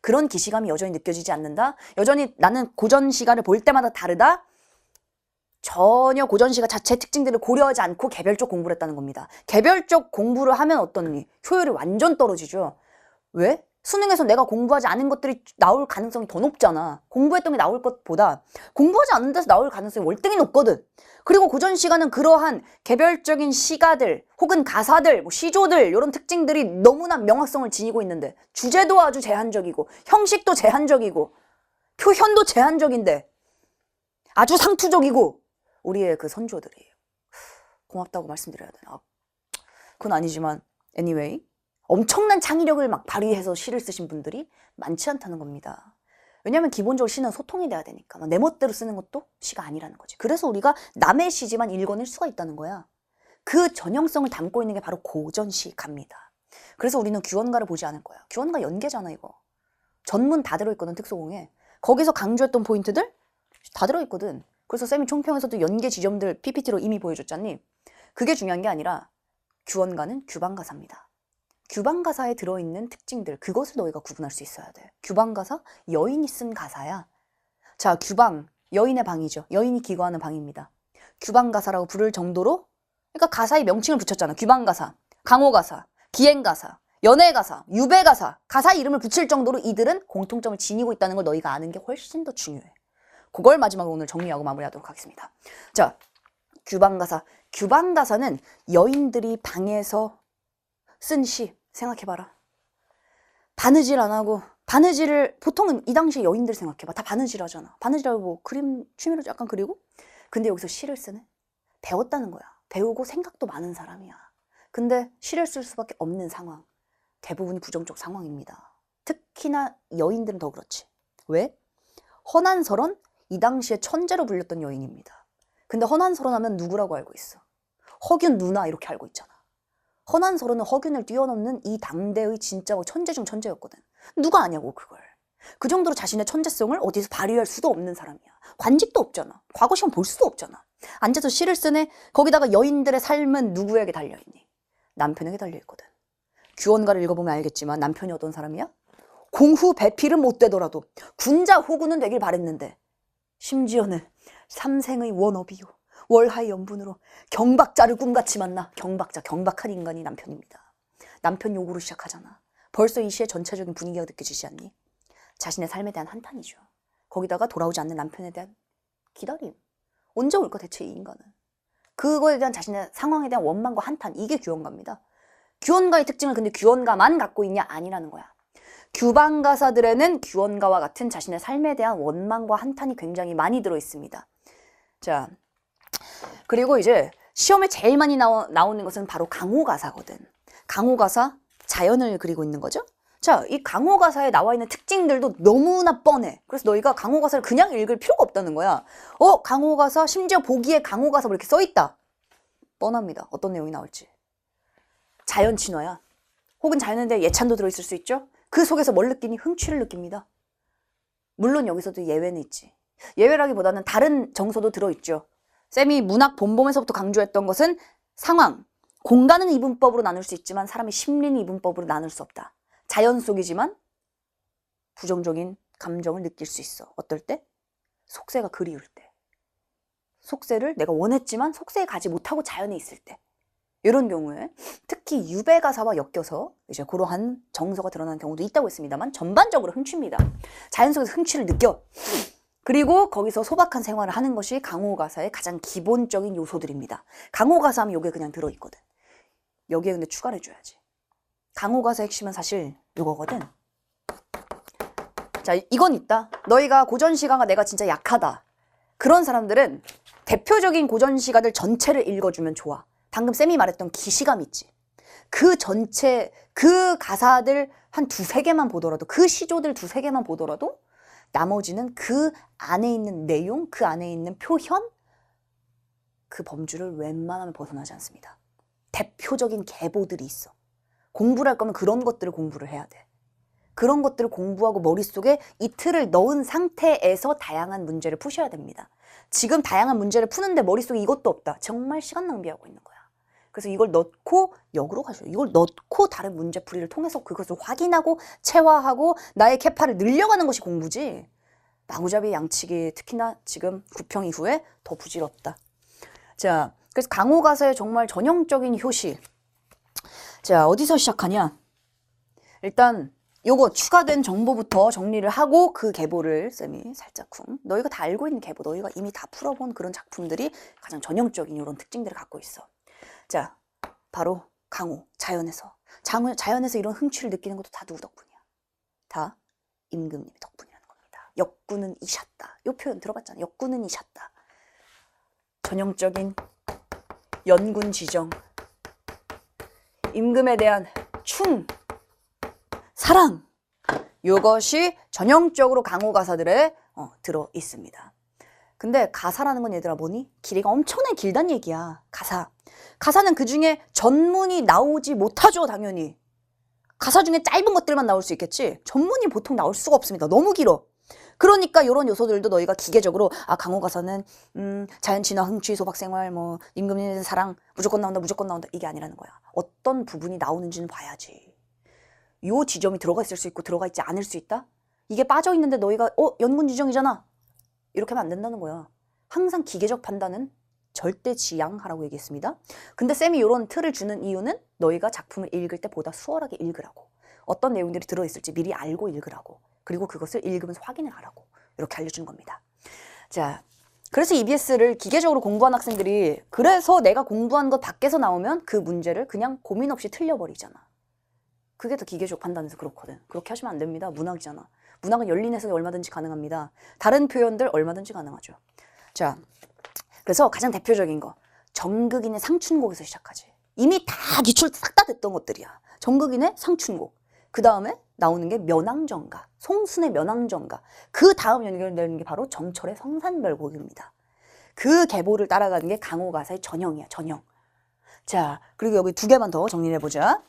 그런 기시감이 여전히 느껴지지 않는다? 여전히 나는 고전시가를 볼 때마다 다르다? 전혀 고전시가 자체의 특징들을 고려하지 않고 개별적 공부를 했다는 겁니다. 개별적 공부를 하면 어떻니? 효율이 완전 떨어지죠. 왜? 수능에서 내가 공부하지 않은 것들이 나올 가능성이 더 높잖아. 공부했던 게 나올 것보다 공부하지 않는 데서 나올 가능성이 월등히 높거든. 그리고 고전시가는 그러한 개별적인 시가들 혹은 가사들, 뭐 시조들 이런 특징들이 너무나 명확성을 지니고 있는데 주제도 아주 제한적이고 형식도 제한적이고 표현도 제한적인데 아주 상투적이고 우리의 그 선조들이 고맙다고 말씀드려야 되나? 그건 아니지만 anyway 엄청난 창의력을 막 발휘해서 시를 쓰신 분들이 많지 않다는 겁니다. 왜냐하면 기본적으로 시는 소통이 돼야 되니까 내 멋대로 쓰는 것도 시가 아니라는 거지. 그래서 우리가 남의 시지만 읽어낼 수가 있다는 거야. 그 전형성을 담고 있는 게 바로 고전시가입니다. 그래서 우리는 규원가를 보지 않을 거야. 규원가 연계잖아 이거. 전문 다 들어있거든 특소공에. 거기서 강조했던 포인트들 다 들어있거든. 그래서 쌤이 총평에서도 연계 지점들 PPT로 이미 보여줬잖니. 그게 중요한 게 아니라 규원가는 규방가사입니다. 규방가사에 들어있는 특징들, 그것을 너희가 구분할 수 있어야 돼. 규방가사? 여인이 쓴 가사야. 자, 규방, 여인의 방이죠. 여인이 기거하는 방입니다. 규방가사라고 부를 정도로, 그러니까 가사의 명칭을 붙였잖아. 규방가사, 강호가사, 기행가사, 연애가사, 유배가사, 가사 이름을 붙일 정도로 이들은 공통점을 지니고 있다는 걸 너희가 아는 게 훨씬 더 중요해. 그걸 마지막으로 오늘 정리하고 마무리하도록 하겠습니다. 자, 규방가사. 규방가사는 여인들이 방에서 쓴 시, 생각해봐라. 바느질 안 하고, 바느질을, 보통은 이 당시 여인들 생각해봐. 다 바느질 하잖아. 바느질하고 뭐 그림, 취미로 약간 그리고? 근데 여기서 시를 쓰네? 배웠다는 거야. 배우고 생각도 많은 사람이야. 근데 시를 쓸 수밖에 없는 상황. 대부분이 부정적 상황입니다. 특히나 여인들은 더 그렇지. 왜? 허난설원, 이 당시에 천재로 불렸던 여인입니다. 근데 허난설원 하면 누구라고 알고 있어? 허균 누나 이렇게 알고 있잖아. 허난설원은 허균을 뛰어넘는 이 당대의 진짜 천재 중 천재였거든. 누가 아냐고 그걸. 그 정도로 자신의 천재성을 어디서 발휘할 수도 없는 사람이야. 관직도 없잖아. 과거 시험 볼 수도 없잖아. 앉아서 시를 쓰네. 거기다가 여인들의 삶은 누구에게 달려있니? 남편에게 달려있거든. 규원가를 읽어보면 알겠지만 남편이 어떤 사람이야? 공후 배필은 못 되더라도 군자 호구는 되길 바랬는데 심지어는 삼생의 원업이요 월하의 연분으로 경박자를 꿈같이 만나. 경박자, 경박한 인간이 남편입니다. 남편 욕으로 시작하잖아. 벌써 이 시의 전체적인 분위기가 느껴지지 않니? 자신의 삶에 대한 한탄이죠. 거기다가 돌아오지 않는 남편에 대한 기다림. 언제 올까 대체 이 인간은. 그거에 대한 자신의 상황에 대한 원망과 한탄. 이게 규원가입니다. 규원가의 특징을 근데 규원가만 갖고 있냐? 아니라는 거야. 규방가사들에는 규원가와 같은 자신의 삶에 대한 원망과 한탄이 굉장히 많이 들어있습니다. 자, 그리고 이제 시험에 제일 많이 나오는 것은 바로 강호가사거든. 강호가사, 자연을 그리고 있는 거죠. 자, 이 강호가사에 나와 있는 특징들도 너무나 뻔해. 그래서 너희가 강호가사를 그냥 읽을 필요가 없다는 거야. 강호가사, 심지어 보기에 강호가사 뭐 이렇게 써있다. 뻔합니다. 어떤 내용이 나올지. 자연 친화야. 혹은 자연에 대해 예찬도 들어있을 수 있죠. 그 속에서 뭘 느끼니? 흥취를 느낍니다. 물론 여기서도 예외는 있지. 예외라기보다는 다른 정서도 들어있죠. 쌤이 문학 본범에서부터 강조했던 것은 상황, 공간은 이분법으로 나눌 수 있지만 사람의 심리는 이분법으로 나눌 수 없다. 자연 속이지만 부정적인 감정을 느낄 수 있어. 어떨 때? 속세가 그리울 때. 속세를 내가 원했지만 속세에 가지 못하고 자연에 있을 때. 이런 경우에 특히 유배가사와 엮여서 이제 그러한 정서가 드러나는 경우도 있다고 했습니다만 전반적으로 흥취입니다. 자연 속에서 흥취를 느껴. 그리고 거기서 소박한 생활을 하는 것이 강호가사의 가장 기본적인 요소들입니다. 강호가사 하면 이게 그냥 들어있거든. 여기에 근데 추가를 해줘야지. 강호가사의 핵심은 사실 이거거든. 자, 이건 있다. 너희가 고전시가가 내가 진짜 약하다. 그런 사람들은 대표적인 고전시가들 전체를 읽어주면 좋아. 방금 쌤이 말했던 기시감 있지. 그 전체, 그 가사들 한 두세 개만 보더라도, 그 시조들 두세 개만 보더라도 나머지는 그 안에 있는 내용, 그 안에 있는 표현, 그 범주를 웬만하면 벗어나지 않습니다. 대표적인 계보들이 있어. 공부를 할 거면 그런 것들을 공부를 해야 돼. 그런 것들을 공부하고 머릿속에 이 틀을 넣은 상태에서 다양한 문제를 푸셔야 됩니다. 지금 다양한 문제를 푸는데 머릿속에 이것도 없다. 정말 시간 낭비하고 있는 거야. 그래서 이걸 넣고 역으로 가셔요. 이걸 넣고 다른 문제풀이를 통해서 그것을 확인하고 체화하고 나의 캐파를 늘려가는 것이 공부지. 마구잡이 양치기 특히나 지금 구평 이후에 더 부질없다. 자, 그래서 강호가사의 정말 전형적인 효시. 자, 어디서 시작하냐? 일단 요거 추가된 정보부터 정리를 하고 그 계보를 쌤이 살짝쿵. 너희가 다 알고 있는 계보, 너희가 이미 다 풀어본 그런 작품들이 가장 전형적인 이런 특징들을 갖고 있어. 자, 바로 강호, 자연에서. 자연에서 이런 흥취를 느끼는 것도 다 누구 덕분이야? 다 임금님의 덕분이라는 겁니다. 역군은 이셨다. 이 표현 들어봤잖아. 역군은 이셨다. 전형적인 연군 지정. 임금에 대한 충, 사랑. 이것이 전형적으로 강호가사들에 들어 있습니다. 근데 가사라는 건 얘들아 뭐니? 길이가 엄청나게 길단 얘기야. 가사. 가사는 그 중에 전문이 나오지 못하죠, 당연히. 가사 중에 짧은 것들만 나올 수 있겠지. 전문이 보통 나올 수가 없습니다. 너무 길어. 그러니까 이런 요소들도 너희가 기계적으로 강호가사는 자연 친화, 흥취, 소박생활, 뭐 임금님의 사랑 무조건 나온다, 무조건 나온다 이게 아니라는 거야. 어떤 부분이 나오는지는 봐야지. 요 지점이 들어가 있을 수 있고 들어가 있지 않을 수 있다? 이게 빠져 있는데 너희가 연군 지정이잖아. 이렇게 하면 안 된다는 거야. 항상 기계적 판단은 절대 지양하라고 얘기했습니다. 근데 쌤이 이런 틀을 주는 이유는 너희가 작품을 읽을 때 보다 수월하게 읽으라고. 어떤 내용들이 들어있을지 미리 알고 읽으라고. 그리고 그것을 읽으면서 확인을 하라고. 이렇게 알려주는 겁니다. 자, 그래서 EBS를 기계적으로 공부한 학생들이 그래서 내가 공부한 것 밖에서 나오면 그 문제를 그냥 고민 없이 틀려버리잖아. 그게 더 기계적 판단에서 그렇거든. 그렇게 하시면 안 됩니다. 문학이잖아. 문학은 열린 해석이 얼마든지 가능합니다. 다른 표현들 얼마든지 가능하죠. 자, 그래서 가장 대표적인 거 정극인의 상춘곡에서 시작하지. 이미 다 기출 싹 다 됐던 것들이야. 정극인의 상춘곡. 그 다음에 나오는 게 면왕정가, 송순의 면왕정가. 그 다음 연결되는 게 바로 정철의 성산별곡입니다. 그 계보를 따라가는 게 강호가사의 전형이야. 전형. 자, 그리고 여기 두 개만 더 정리를 해보자.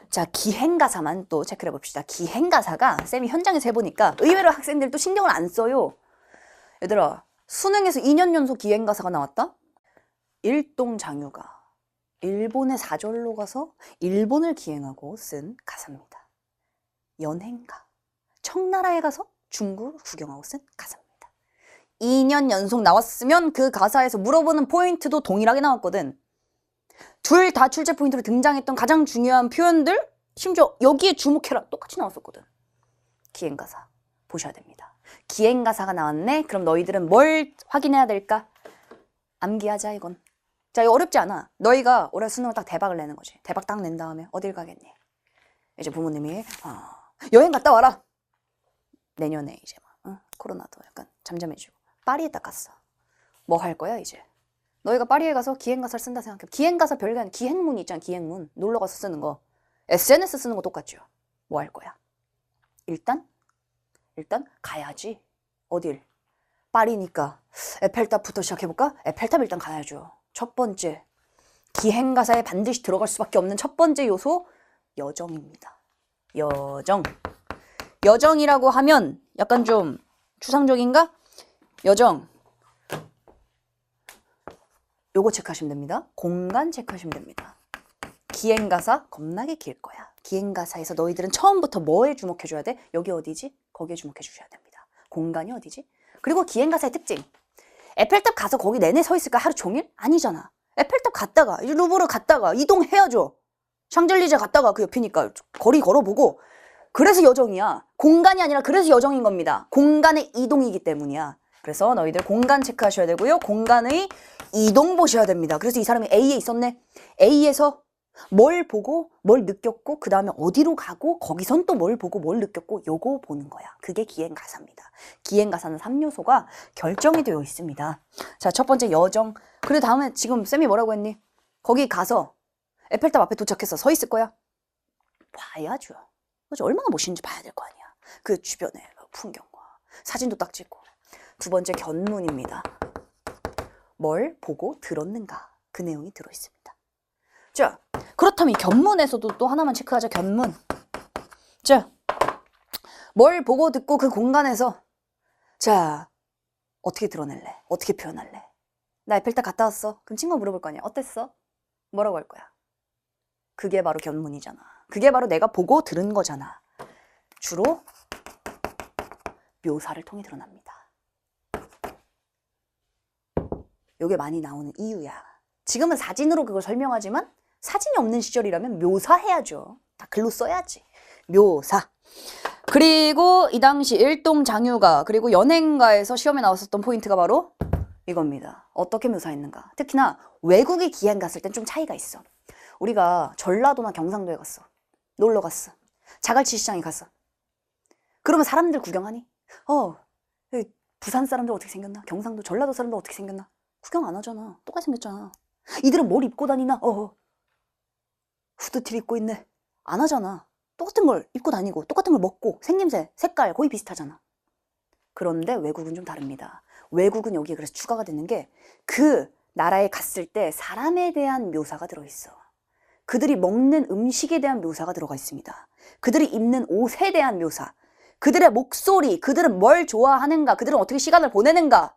자, 기행가사만 또 체크를 해봅시다. 기행가사가 쌤이 현장에서 해보니까 의외로 학생들 또 신경을 안 써요. 얘들아, 수능에서 2년 연속 기행가사가 나왔다? 일동장유가 일본의 사절로 가서 일본을 기행하고 쓴 가사입니다. 연행가, 청나라에 가서 중국을 구경하고 쓴 가사입니다. 2년 연속 나왔으면 그 가사에서 물어보는 포인트도 동일하게 나왔거든. 둘 다 출제 포인트로 등장했던 가장 중요한 표현들, 심지어 여기에 주목해라 똑같이 나왔었거든. 기행가사 보셔야 됩니다. 기행가사가 나왔네? 그럼 너희들은 뭘 확인해야 될까? 암기하자 이건. 자, 이거 어렵지 않아. 너희가 올해 수능을 딱 대박을 내는 거지. 대박 딱 낸 다음에 어딜 가겠니? 이제 부모님이 여행 갔다 와라. 내년에 이제 막 코로나도 약간 잠잠해지고 파리에 딱 갔어. 뭐 할 거야 이제? 너희가 파리에 가서 기행가사를 쓴다 생각해. 기행가사 별게 아니라 기행문이 있잖아. 기행문. 놀러 가서 쓰는 거. SNS 쓰는 거 똑같죠. 뭐 할 거야? 일단 가야지. 어딜? 파리니까 에펠탑부터 시작해볼까? 에펠탑 일단 가야죠. 첫 번째, 기행가사에 반드시 들어갈 수밖에 없는 첫 번째 요소, 여정입니다. 여정. 여정이라고 하면 약간 좀 추상적인가? 여정. 요거 체크하시면 됩니다. 공간 체크하시면 됩니다. 기행가사 겁나게 길 거야. 기행가사에서 너희들은 처음부터 뭐에 주목해줘야 돼? 여기 어디지? 거기에 주목해주셔야 됩니다. 공간이 어디지? 그리고 기행가사의 특징. 에펠탑 가서 거기 내내 서 있을까? 하루 종일? 아니잖아. 에펠탑 갔다가 루브르 갔다가 이동해야죠. 샹젤리제 갔다가 그 옆이니까 거리 걸어보고. 그래서 여정이야. 공간이 아니라 그래서 여정인 겁니다. 공간의 이동이기 때문이야. 그래서 너희들 공간 체크하셔야 되고요. 공간의 이동 보셔야 됩니다. 그래서 이 사람이 A에 있었네. A에서 뭘 보고 뭘 느꼈고 그 다음에 어디로 가고 거기선 또 뭘 보고 뭘 느꼈고 요거 보는 거야. 그게 기행가사입니다. 기행가사는 3요소가 결정이 되어 있습니다. 자, 첫 번째 여정. 그리고 다음에 지금 쌤이 뭐라고 했니? 거기 가서 에펠탑 앞에 도착해서 서 있을 거야? 봐야죠. 그렇죠? 얼마나 멋있는지 봐야 될 거 아니야. 그 주변의 풍경과 사진도 딱 찍고. 두 번째 견문입니다. 뭘 보고 들었는가? 그 내용이 들어있습니다. 자, 그렇다면 이 견문에서도 또 하나만 체크하자. 견문. 자, 뭘 보고 듣고 그 공간에서 자, 어떻게 드러낼래? 어떻게 표현할래? 나 에펠탑 갔다 왔어. 그럼 친구가 물어볼 거 아니야. 어땠어? 뭐라고 할 거야? 그게 바로 견문이잖아. 그게 바로 내가 보고 들은 거잖아. 주로 묘사를 통해 드러납니다. 요게 많이 나오는 이유야. 지금은 사진으로 그걸 설명하지만 사진이 없는 시절이라면 묘사해야죠. 다 글로 써야지. 묘사. 그리고 이 당시 일동장유가 그리고 연행가에서 시험에 나왔었던 포인트가 바로 이겁니다. 어떻게 묘사했는가. 특히나 외국에 기행 갔을 땐 좀 차이가 있어. 우리가 전라도나 경상도에 갔어. 놀러 갔어. 자갈치 시장에 갔어. 그러면 사람들 구경하니? 부산 사람들 어떻게 생겼나? 경상도, 전라도 사람들 어떻게 생겼나? 구경 안 하잖아. 똑같이 생겼잖아. 이들은 뭘 입고 다니나? 후드티를 입고 있네. 안 하잖아. 똑같은 걸 입고 다니고 똑같은 걸 먹고 생김새, 색깔 거의 비슷하잖아. 그런데 외국은 좀 다릅니다. 외국은 여기에 그래서 추가가 되는 게 그 나라에 갔을 때 사람에 대한 묘사가 들어있어. 그들이 먹는 음식에 대한 묘사가 들어가 있습니다. 그들이 입는 옷에 대한 묘사, 그들의 목소리, 그들은 뭘 좋아하는가, 그들은 어떻게 시간을 보내는가,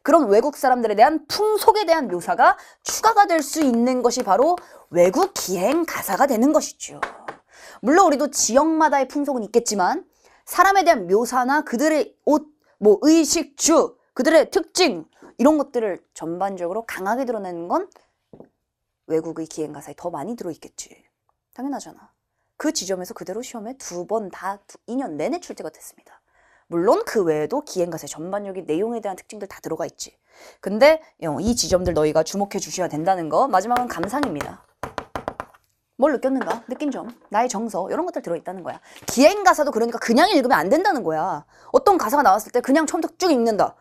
그런 외국 사람들에 대한 풍속에 대한 묘사가 추가가 될 수 있는 것이 바로 외국 기행 가사가 되는 것이죠. 물론 우리도 지역마다의 풍속은 있겠지만 사람에 대한 묘사나 그들의 옷, 뭐 의식, 주, 그들의 특징 이런 것들을 전반적으로 강하게 드러내는 건 외국의 기행가사에 더 많이 들어있겠지. 당연하잖아. 그 지점에서 그대로 시험에 2번 다 2년 내내 출제가 됐습니다. 물론 그 외에도 기행가사의 전반적인 내용에 대한 특징들 다 들어가 있지. 근데 이 지점들 너희가 주목해 주셔야 된다는 거. 마지막은 감상입니다. 뭘 느꼈는가? 느낀 점, 나의 정서 이런 것들 들어있다는 거야. 기행가사도 그러니까 그냥 읽으면 안 된다는 거야. 어떤 가사가 나왔을 때 그냥 처음부터 쭉 읽는다.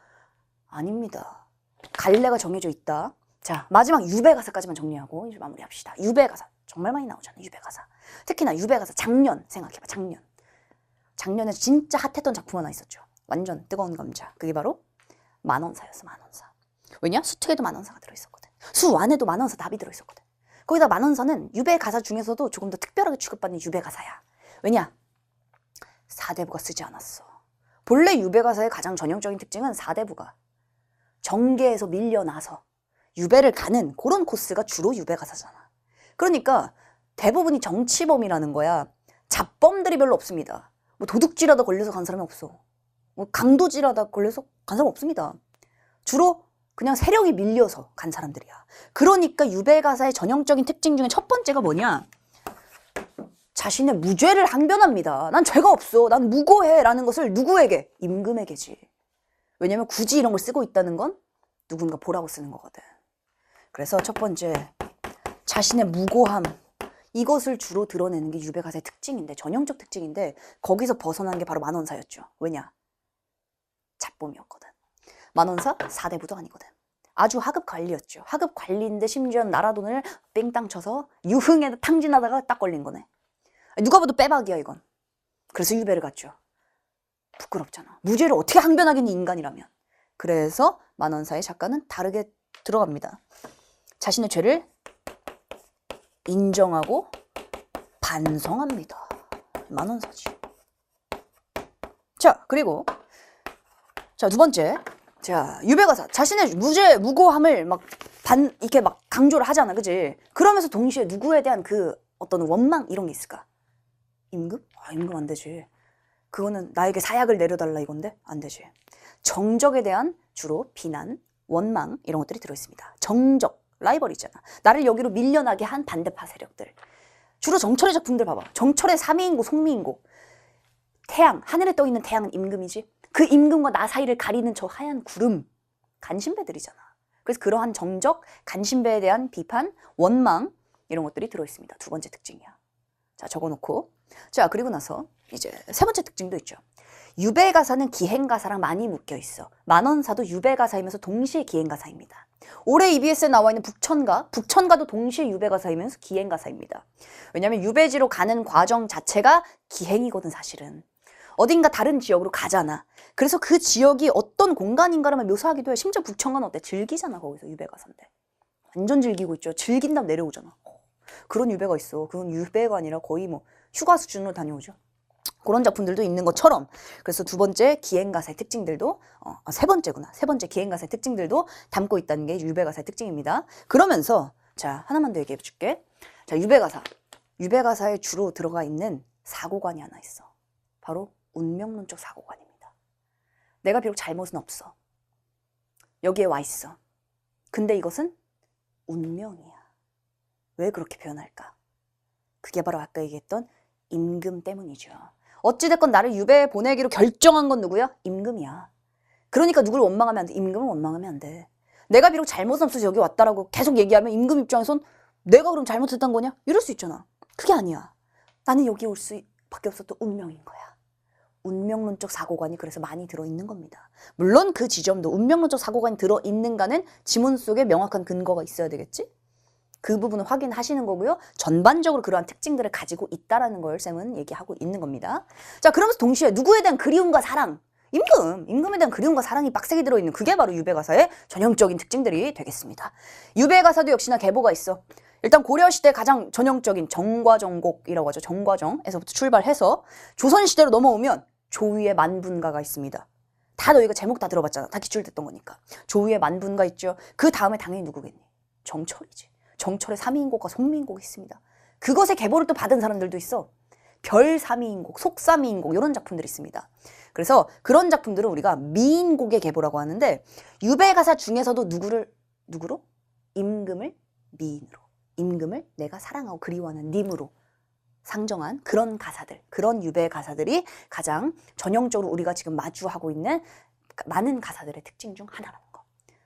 아닙니다. 갈래가 정해져 있다. 자, 마지막 유배가사까지만 정리하고 이제 마무리합시다. 유배가사 정말 많이 나오잖아. 유배가사. 특히나 유배가사 작년 생각해봐. 작년에 진짜 핫했던 작품 하나 있었죠. 완전 뜨거운 감자. 그게 바로 만원사였어. 만원사. 왜냐? 수특에도 만원사가 들어있었거든. 수완에도 만원사 답이 들어있었거든. 거기다 만원사는 유배가사 중에서도 조금 더 특별하게 취급받는 유배가사야. 왜냐? 사대부가 쓰지 않았어. 본래 유배가사의 가장 전형적인 특징은 사대부가 정계에서 밀려나서 유배를 가는 그런 코스가 주로 유배가사잖아. 그러니까 대부분이 정치범이라는 거야. 잡범들이 별로 없습니다. 뭐 도둑질하다 걸려서 간 사람이 없어. 뭐 강도질하다 걸려서 간 사람 없습니다. 주로 그냥 세력이 밀려서 간 사람들이야. 그러니까 유배가사의 전형적인 특징 중에 첫 번째가 뭐냐? 자신의 무죄를 항변합니다. 난 죄가 없어. 난 무고해. 라는 것을 누구에게? 임금에게지. 왜냐면 굳이 이런 걸 쓰고 있다는 건 누군가 보라고 쓰는 거거든. 그래서 첫 번째, 자신의 무고함. 이것을 주로 드러내는 게 유배가사의 특징인데, 전형적 특징인데 거기서 벗어난 게 바로 만원사였죠. 왜냐? 잡범이었거든. 만원사 사대부도 아니거든. 아주 하급 관리였죠. 하급 관리인데 심지어 나라 돈을 뺑땅 쳐서 유흥에 탕진하다가 딱 걸린 거네. 누가 봐도 빼박이야 이건. 그래서 유배를 갔죠. 부끄럽잖아. 무죄를 어떻게 항변하겠니 인간이라면. 그래서 만원사의 작가는 다르게 들어갑니다. 자신의 죄를 인정하고 반성합니다. 만원사지. 자, 그리고 자, 두 번째. 자, 유배가사. 자신의 무죄, 무고함을 이렇게 막 강조를 하잖아. 그지? 그러면서 동시에 누구에 대한 그 어떤 원망 이런 게 있을까? 임금? 아, 임금 안 되지. 그거는 나에게 사약을 내려달라 이건데? 안 되지. 정적에 대한 주로 비난, 원망 이런 것들이 들어있습니다. 정적, 라이벌이잖아. 나를 여기로 밀려나게 한 반대파 세력들. 주로 정철의 작품들 봐봐. 정철의 삼위인고, 송미인고. 태양, 하늘에 떠있는 태양은 임금이지. 그 임금과 나 사이를 가리는 저 하얀 구름, 간신배들이잖아. 그래서 그러한 정적, 간신배에 대한 비판, 원망 이런 것들이 들어있습니다. 두 번째 특징이야. 자, 적어놓고. 자, 그리고 나서 이제 세 번째 특징도 있죠. 유배가사는 기행가사랑 많이 묶여있어. 만원사도 유배가사이면서 동시에 기행가사입니다. 올해 EBS에 나와 있는 북천가도 동시에 유배가사이면서 기행가사입니다. 왜냐하면 유배지로 가는 과정 자체가 기행이거든 사실은. 어딘가 다른 지역으로 가잖아. 그래서 그 지역이 어떤 공간인가를 묘사하기도 해. 심지어 북천가는 어때? 즐기잖아 거기서 유배가사인데. 완전 즐기고 있죠. 즐긴 다음 내려오잖아. 그런 유배가 있어. 그건 유배가 아니라 거의 뭐 휴가 수준으로 다녀오죠. 그런 작품들도 있는 것처럼. 그래서 두 번째 기행가사의 특징들도 세 번째구나. 세 번째 기행가사의 특징들도 담고 있다는 게 유배가사의 특징입니다. 그러면서 자, 하나만 더 얘기해 줄게. 자, 유배가사. 유배가사에 주로 들어가 있는 사고관이 하나 있어. 바로 운명론적 사고관입니다. 내가 비록 잘못은 없어. 여기에 와 있어. 근데 이것은 운명이야. 왜 그렇게 표현할까? 그게 바로 아까 얘기했던 임금 때문이죠. 어찌됐건 나를 유배에 보내기로 결정한 건 누구야? 임금이야. 그러니까 누굴 원망하면 안 돼. 임금은 원망하면 안 돼. 내가 비록 잘못은 없어서 여기 왔다라고 계속 얘기하면 임금 입장에선 내가 그럼 잘못했단 거냐? 이럴 수 있잖아. 그게 아니야. 나는 여기 올 수밖에 없었던 운명인 거야. 운명론적 사고관이 그래서 많이 들어있는 겁니다. 물론 그 지점도 운명론적 사고관이 들어있는가는 지문 속에 명확한 근거가 있어야 되겠지? 그 부분을 확인하시는 거고요. 전반적으로 그러한 특징들을 가지고 있다라는 걸 쌤은 얘기하고 있는 겁니다. 자, 그러면서 동시에 누구에 대한 그리움과 사랑, 임금에 대한 그리움과 사랑이 빡세게 들어있는 그게 바로 유배가사의 전형적인 특징들이 되겠습니다. 유배가사도 역시나 계보가 있어. 일단 고려시대 가장 전형적인 정과정곡이라고 하죠. 정과정에서부터 출발해서 조선시대로 넘어오면 조위의 만분가가 있습니다. 다 너희가 제목 다 들어봤잖아. 다 기출됐던 거니까. 조위의 만분가 있죠. 그 다음에 당연히 누구겠니? 정철이지. 정철의 삼위인곡과 송미인곡이 있습니다. 그것의 계보를 또 받은 사람들도 있어. 별 3위인곡, 속 3위인곡 이런 작품들이 있습니다. 그래서 그런 작품들을 우리가 미인곡의 계보라고 하는데 유배가사 중에서도 누구로? 임금을 미인으로, 임금을 내가 사랑하고 그리워하는 님으로 상정한 그런 가사들, 그런 유배 가사들이 가장 전형적으로 우리가 지금 마주하고 있는 많은 가사들의 특징 중 하나라는 거.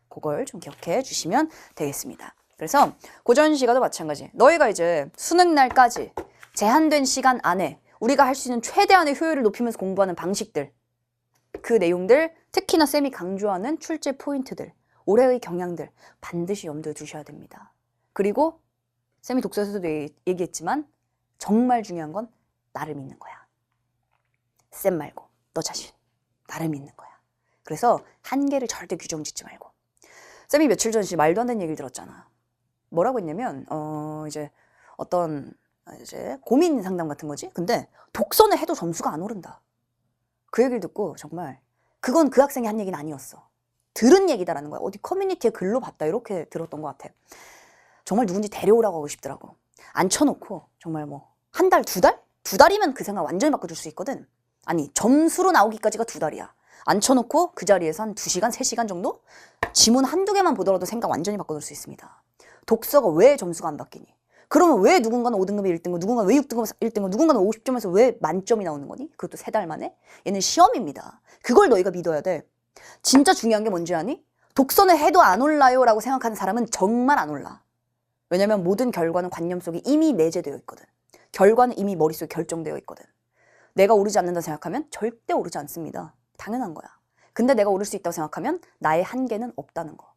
그걸 좀 기억해 주시면 되겠습니다. 그래서 고전시가도 마찬가지. 너희가 이제 수능 날까지 제한된 시간 안에 우리가 할 수 있는 최대한의 효율을 높이면서 공부하는 방식들, 그 내용들, 특히나 쌤이 강조하는 출제 포인트들, 올해의 경향들 반드시 염두에 두셔야 됩니다. 그리고 쌤이 독서에서도 얘기했지만 정말 중요한 건 나를 믿는 거야. 쌤 말고 너 자신, 나를 믿는 거야. 그래서 한계를 절대 규정 짓지 말고. 쌤이 며칠 전에 말도 안 되는 얘기를 들었잖아. 뭐라고 했냐면 이제 어떤 이제 고민 상담 같은 거지. 근데 독서는 해도 점수가 안 오른다. 그 얘기를 듣고 정말 그건 그 학생이 한 얘기는 아니었어. 들은 얘기다라는 거야. 어디 커뮤니티에 글로 봤다 이렇게 들었던 것 같아. 정말 누군지 데려오라고 하고 싶더라고. 앉혀놓고 정말 뭐 한 달, 두 달? 두 달이면 그 생각 완전히 바꿔줄 수 있거든. 아니 점수로 나오기까지가 두 달이야. 앉혀놓고 그 자리에서 한 2시간, 3시간 정도? 지문 한두 개만 보더라도 생각 완전히 바꿔줄 수 있습니다. 독서가 왜 점수가 안 바뀌니? 그러면 왜 누군가는 5등급에 1등급, 누군가는 왜 6등급 1등급, 누군가는 50점에서 왜 만점이 나오는 거니? 그것도 3달 만에? 얘는 시험입니다. 그걸 너희가 믿어야 돼. 진짜 중요한 게 뭔지 아니? 독서는 해도 안 올라요 라고 생각하는 사람은 정말 안 올라. 왜냐면 모든 결과는 관념 속에 이미 내재되어 있거든. 결과는 이미 머릿속에 결정되어 있거든. 내가 오르지 않는다 생각하면 절대 오르지 않습니다. 당연한 거야. 근데 내가 오를 수 있다고 생각하면 나의 한계는 없다는 거.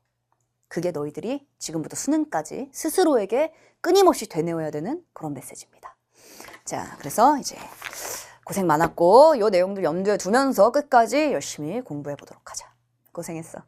그게 너희들이 지금부터 수능까지 스스로에게 끊임없이 되뇌어야 되는 그런 메시지입니다. 자, 그래서 이제 고생 많았고 이 내용들 염두에 두면서 끝까지 열심히 공부해 보도록 하자. 고생했어.